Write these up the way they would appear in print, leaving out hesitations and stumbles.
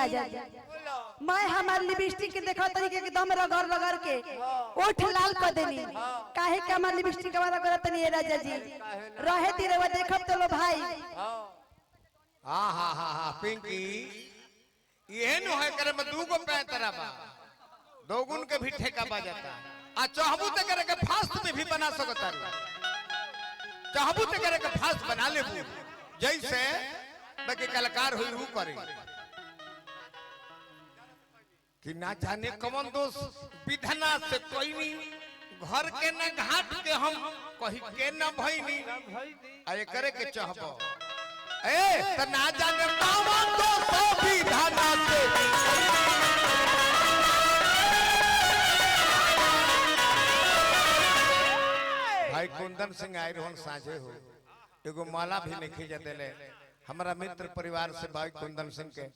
राजा जी मैं हमार लिपस्टिक के देखा तरीके एकदम रगड़ रगड़ के ओठ लाल कर देनी काहे के हमार लिपस्टिक वाला करत तनी राजा जी रहे तीरे वो देखब तो लो भाई हां हां हां हां पिंकी ये न है करे में दूगो पैतरा बा दोगुन के भी ठेका बा जाता आ चाहबू ते करे के फास्ट में भी बना सकता चाहबू ते करे के फास्ट बना लेबू जैसे बाकी कलाकार हुई हु करे कि ना जाने कौन दोस्त विधना से कोई नहीं घर के न घाट के हम कही के न भईनी अरे करे के चाहबो ए त ना जाने कौन दोस्त विधना से भाई कुंदन सिंह आए रोहन साझे हो एगो माला भी नहीं खींच देले हमारा मित्र परिवार से भाई कुंदन सिंह के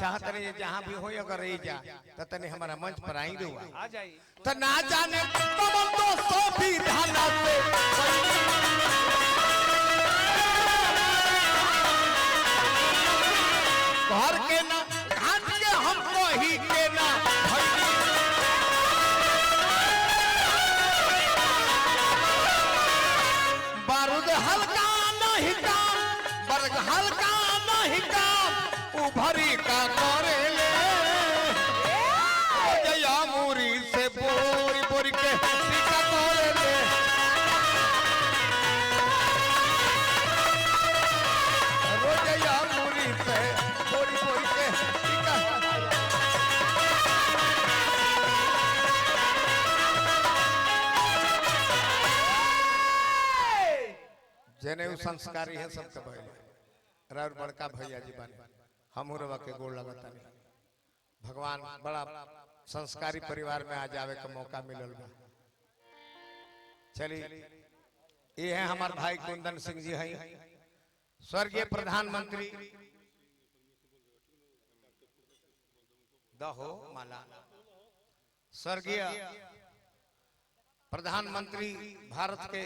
चाहते रहे जहाँ भी हो अगर रही जा तो तने हमारा मंच पर आई दो तो ना जाने कौन दोस्तों भी धाना से घर के ना घाट के हमको ही के ना बारूद हल्का नहीं काम बर्ग हल्का नहीं काम उभरी का करे ले जया मूरी से बोरी बोरी के टीका करे ले रोजया मूरी से बोरी बोरी के टीका जेने संस्कारी है सबके भइले राउर बड़का भैया जी बानी हमहू रवा के गोड़ लगता नहीं भगवान बड़ा संस्कारी परिवार में आ जावे का मौका मिलल बा चली ये है हमार भाई कुंदन सिंह जी हैं स्वर्गीय प्रधानमंत्री दहो माला स्वर्गीय प्रधानमंत्री भारत के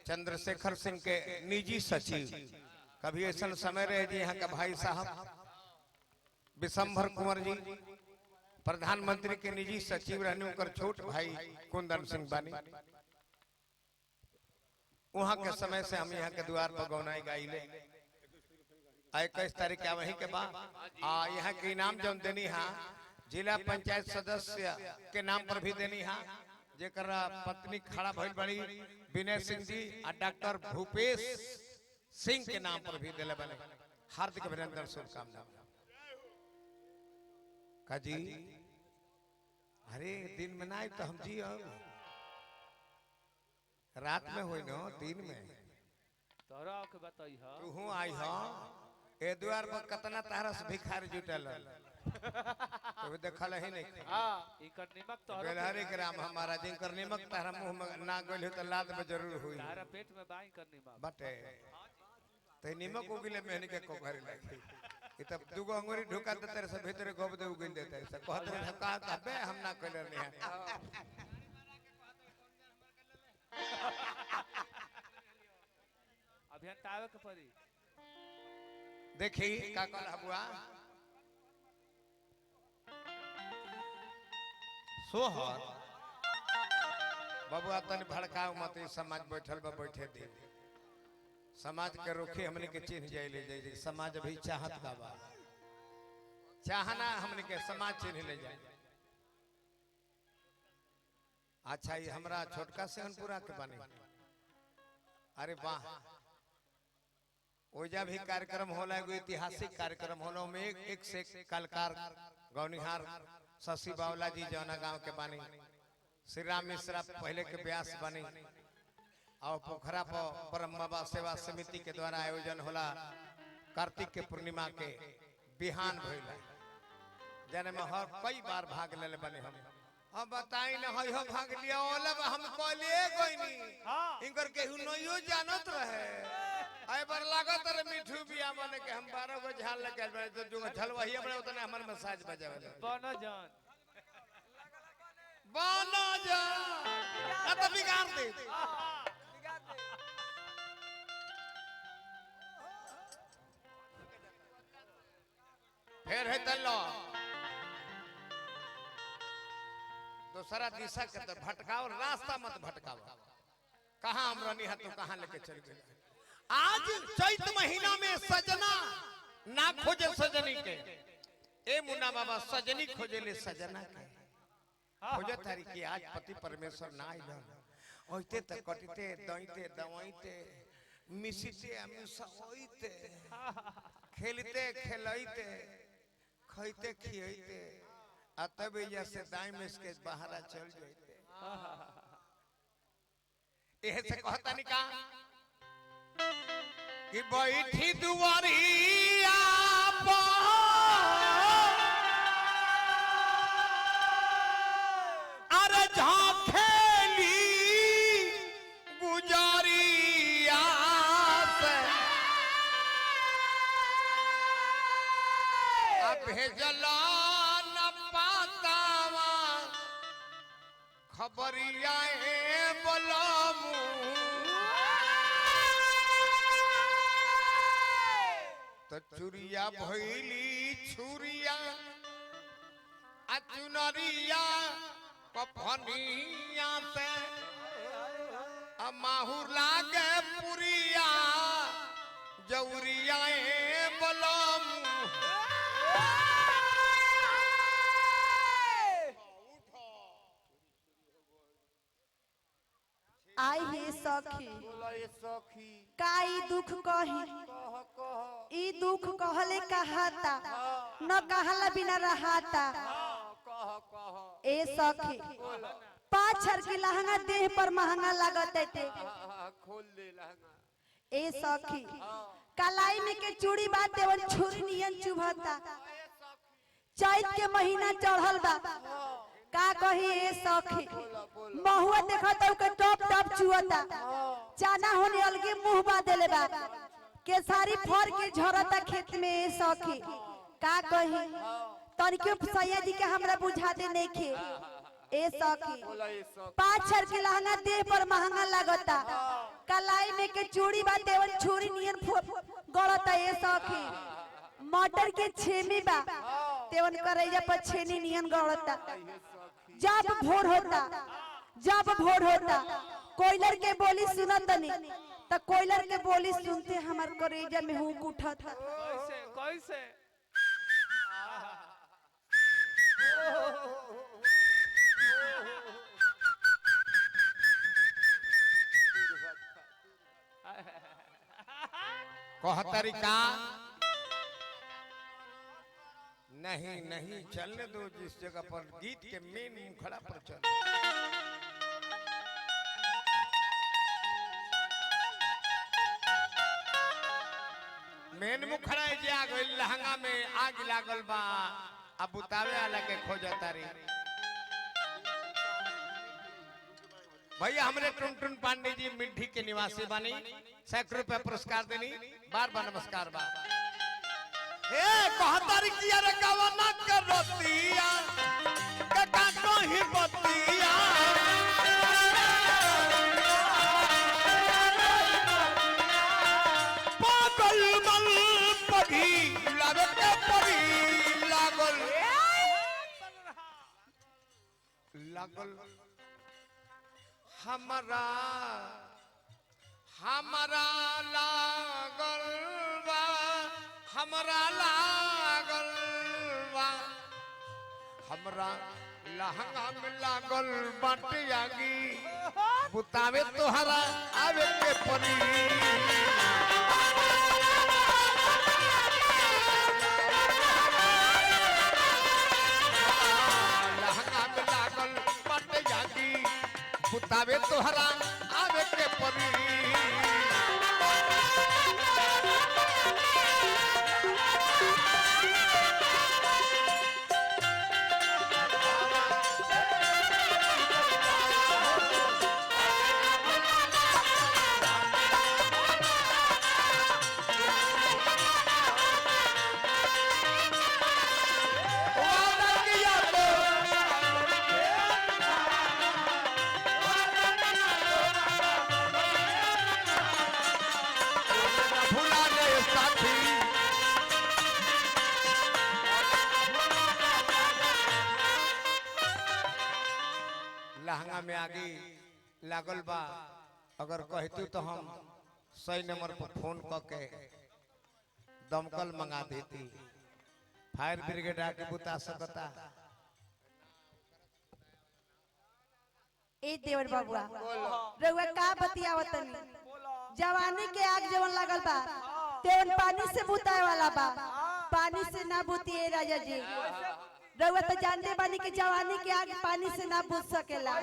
चंद्रशेखर सिंह के निजी सचिव कभी ऐसा समय रहे जी यहाँ का भाई साहब विशंभर कुंवर जी प्रधानमंत्री के निजी सचिव रहने उनकर छोट भाई कुंदन सिंह बानी वहां के समय से हम यहाँ के द्वार पर गौनाई गाइले 21 तारीख के वही के बाद यहाँ के इनाम जो देनी है जिला पंचायत सदस्य के नाम पर भी देनी है जेकरा पत्नी खड़ा भइल बड़ी विनय सिंह जी और डॉक्टर भूपेश सिंह के नाम पर भी दिले बने हार्दिक अभिनंदन शुभकामना काजी अरे दिन में ना तो हम जी रात में होई न दिन में तोरा के बताई हां तू हूं आई हां ए द्वार पर कितना तारा से भिखारी जुटल तो देखल ही नहीं हां इकर निमक तोरा बेलहरी के राम हमारा जिनकर निमक तारा मुंह में ना गइल तो लाद में जरूर हुई तारा पेट में बाई कर निमक बटे ते निमक उगिले मेहनी के को घर लगी इ तब दुगो अंगुरी ढुका दे तेरे से भीतर गोब दे उगिल देते से कहत रे का बे हम ना कइले नहीं है अभियान तावे के परी देखी का कहल हबुआ सोहर बबुआ तन भड़काऊ मत समाज बैठल बा बैठे दे समाज के रुखे हमने के चिन्ह जाइले जाए समाज अभी चाहत बाबा चाहना हमने के समाज चिन्ह ले जाए अच्छा ये हमरा छोटका सेहनपुरा के बने अरे वाह ओजा भी कार्यक्रम होला एगो ऐतिहासिक कार्यक्रम होला में एक से एक कलाकार गौनिहार शशि बावला जी जौना गांव के बानी श्री राम मिश्रा पहले के व्यास बानी और पोखरा पर परम बाबा सेवा समिति के द्वारा आयोजन होला कार्तिक के पूर्णिमा के बिहान भइला जने में हर कई बार भाग लेले बने हम बताई न हो भाग लिया ओलब हम कहलिए कोई नहीं इनकर केहू नहियो जानत रहे आए बार लागत रे मिठू बिया माने के हम 12 गो झाल लगे बने तो जो झलवहिया बने उतने हमर मसाज बजावे बना जान ना तो बिगाड़ दे फिर है तल्लो दूसरा दिशा के तो भटकाओ, रास्ता मत भटकाओ। कहाँ हम रनी है तो कहाँ लेके चल गए। आज चैत महीना में सजना ना खोजे सजनी के, ए मुन्ना बाबा सजनी खोजे ले सजना के खोजे तारी की। आज पति परमेश्वर ना आइलन, ओइते त कटिते दइते दवाइते मिसिते मिसोइते खेलते खेलते खइते खियते आ तब से दाई में इसके बाहर चल जाते। एह से कहता नहीं का कि बैठी दुआरिया अरे झांखेली गुजारिया से भेजला न पातावा खबरिया बोलामू तो चुरिया भइली छुरिया आ चुनरिया कफनिया से माहुर लागे पुरिया जौरिया बोलामू। आई हे सखी काई दुख कही, ई दुख कहले कहाता न कहला बिना रहाता। ए सखी पाछर के लहंगा देह पर महंगा लागत है। खोल दे लहंगा। ए सखी कलाई में के चूड़ी बात देवन छुरी नियन चुभता। चैत के महीना चढ़ल बा का कही ए सखी महुआ देखा तो के टॉप टॉप चुअता। चाना होने अलगे मुंह बा देले बा के सारी फर के झरता खेत में। ए सखी का कही तनिके सैया जी के हमरा बुझा दे नहीं खे। ए सखी पाछर के लहंगा देह पर महंगा लागता। कलाई में के चूड़ी बा देवन छुरी नियन गड़ता। ए सखी मटर के छेमी बा तेवन करैया पर छेनी नियन गड़ता। जब भोर होता कोयलर के बोली सुनत नहीं तो कोयलर के बोली सुनते हमार करेजा में हुक उठा था। कैसे कैसे तरीका नहीं नहीं चलने दो। जिस जगह पर गीत के मेन मुखड़ा पर चल मेन मुखड़ा जे आ गइल लहंगा में आग लागल बा अब बुतावे वाला के खोजता रे। भैया हमरे टुनटुन पांडे जी मिट्टी के निवासी बानी, सैकड़ों रुपया पुरस्कार देनी, बार बार नमस्कार बा। ए कहतर किया रे गवना करतिया कका कहीं बतिया पागल मल पगी लागत परी लागल लागल हमारा लागल बा हमरा लागल बा हमरा लहंगा में लागल बाटे आगी बुतावे तोहरा आवे के परी। लहंगा में लागल बाटे आगी बुतावे तोहरा आवे के परी। आगे लागल बा, अगर कहतू तो हम 100 नंबर पर फोन करके दमकल मंगा देती, फायर ब्रिगेड आके बुता सकता। ए देवर बाबुआ रउआ का बतियावतनी, जवानी के आग जवन लगल बा तेवन पानी से बुताए वाला बा, पानी से ना बुतिए राजा जी। रउआ तो जानते बानी कि जवानी के आग पानी से ना बुझ सकेला।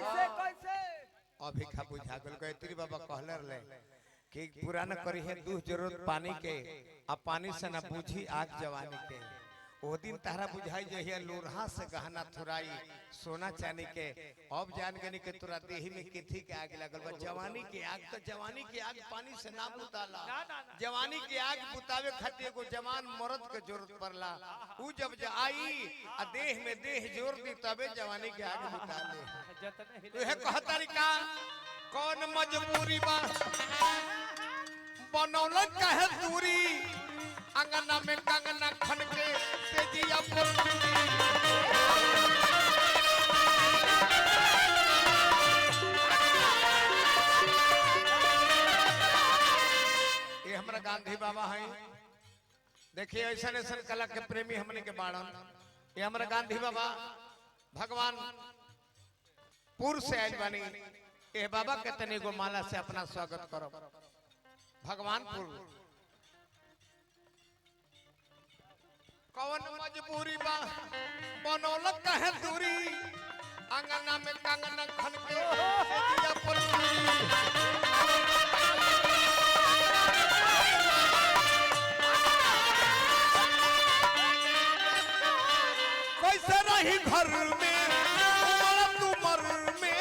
अभी खा बुझा गल गायत्री बाबा कहले रहे कि पुराना करी है दूध जरूरत पानी के, अब पानी से ना बुझी आग जवानी के। वो दिन तारा बुझाई जहिया लोरहा से गहना थुराई सोना चांदी के, अब जान गनी के तोरा देही में किथी के आग लगल बा। जवानी के आग तो जवानी के आग पानी से ना बुताला, जवानी के आग बुतावे खातिर एगो जवान मर्द के जरूरत पड़ला। उ जब आई आ देह में देह जोर दी तबे जवानी के आग बुता ले। तो है कहतारी का कौन मजबूरी बा बनौल कहे दूरी, अंगना में कंगना खन के तेजिया ये हमारा गांधी बाबा है। देखिए ऐसा ऐसा कला के प्रेमी हमने के बाड़न, ये हमारा गांधी बाबा भगवान पुर से आयल बानी। ये बाबा के तने गो माला से अपना स्वागत करो। भगवानपुर कौन मजबूरी बा बनौल कहे दूरी, अंगना में कंगना खन के तेजिया कैसे रही घर में तुमर में,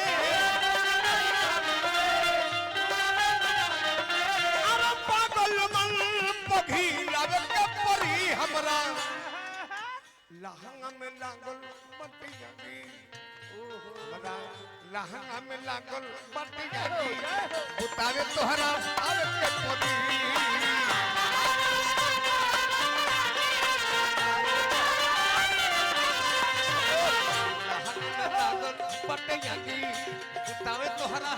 अरे पागल मन पघी लगे के परी हमरा लहंगा में लागल बटी जागी, हमरा लहंगा में लागल बटी जागी, बुतावे तोहरा आवे के परी बटे जागी, बुतावे तोहरा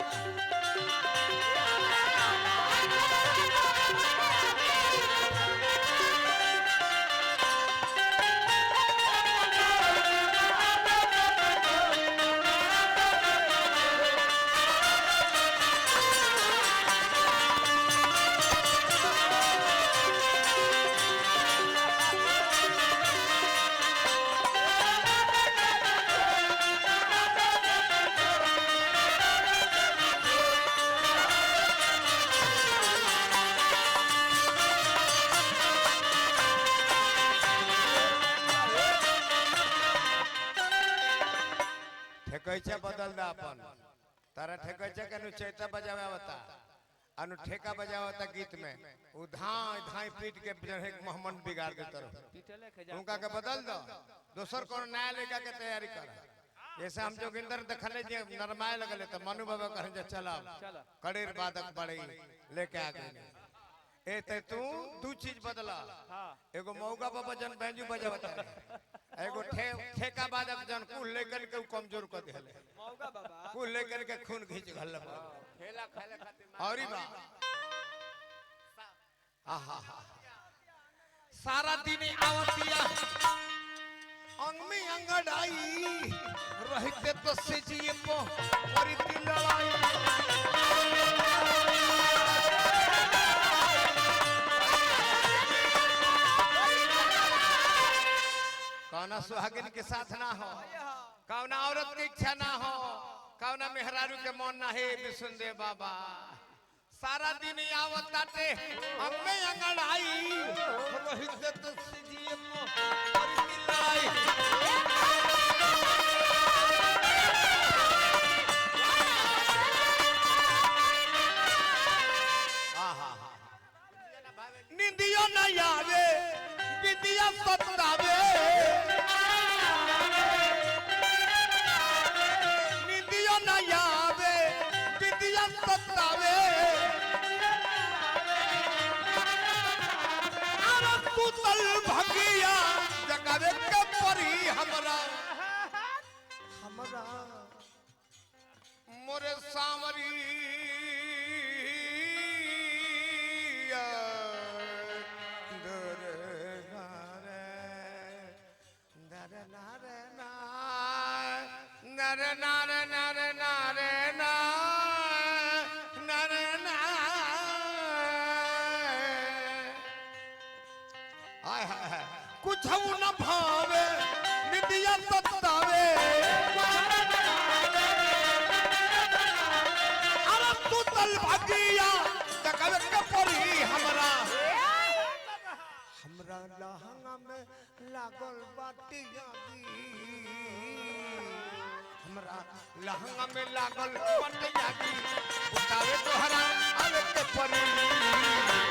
ठेकैचा बदल दा अपन तारा ठेकैचा के नु चैता बजावे आवता अनु ठेका बजावता गीत में उ धाई धाई पीट के जहे मोहम्मद बिगाड़ देता रहो। उनका के बदल दो, दोसर कोन नया लेका के तैयारी कर। जैसे हम जोगिंदर देखले जे नरमाए लगले त मनु बाबा कहे जे चला कड़ेर बादक बड़ई लेके आ गए। ए ते तू दू चीज बदला, एगो मौगा बाबा जन बैंजू बजावता है, एगो ठेका बादक जन कुल लेकर के कमजोर कर देले, मौगा बाबा कुल लेकर के खून खींच घल खेला खेले खातिर औरी बा। आहा सारा दिन आवतिया अंग में अंगड़ाई रहते तो सेजिए पो और इतनी लड़ाई। कौना सुहागिन के साथ ना हो, कौना औरत की इच्छा ना हो, कौना मेहरारू के मन ना है विसुंदे बाबा। सारा दिन आवत ताते हमें अंगड़ाई रोहित तो सीजिए मो और मिलाई। निंदियो न आवे विद्या सतावे, निंदियो न आवे विद्या सतावे, अरे सुतल भगिया जगावे के परी हमरा हमरा मोरे सांवरी नरे नारे नारे नारे नरे आय हाय कुछ न भावे निदिया सतावे अरे तू तल भागिया तकवे के परी हमरा लहंगा में लागल बाटिया हमरा लहंगा में लागल बाटिया बतावे तोहरा आवे के परी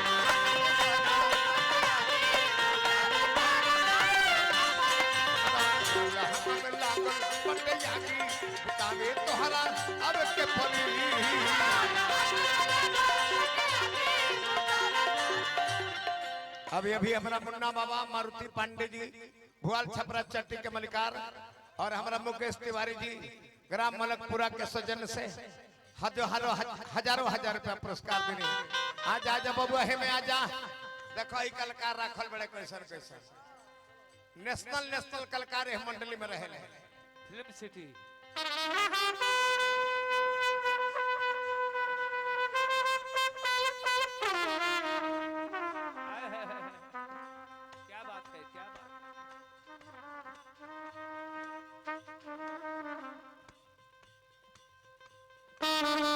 बतावे तोहरा अब के परी अभी अभी हमारा मुन्ना बाबा मारुति पांडे जी भुआल छपरा चट्टी के मलिकार और हमारा मुकेश तिवारी जी ग्राम मलकपुरा के सज्जन से हजारों हजार रुपया पुरस्कार देने आजा आजा बबुआ हे में आजा देखो ई कलाकार राखल बड़े कैसन कैसन नेशनल कलाकार है मंडली में रहे फिल्म सिटी क्या बात है क्या बात Thank you.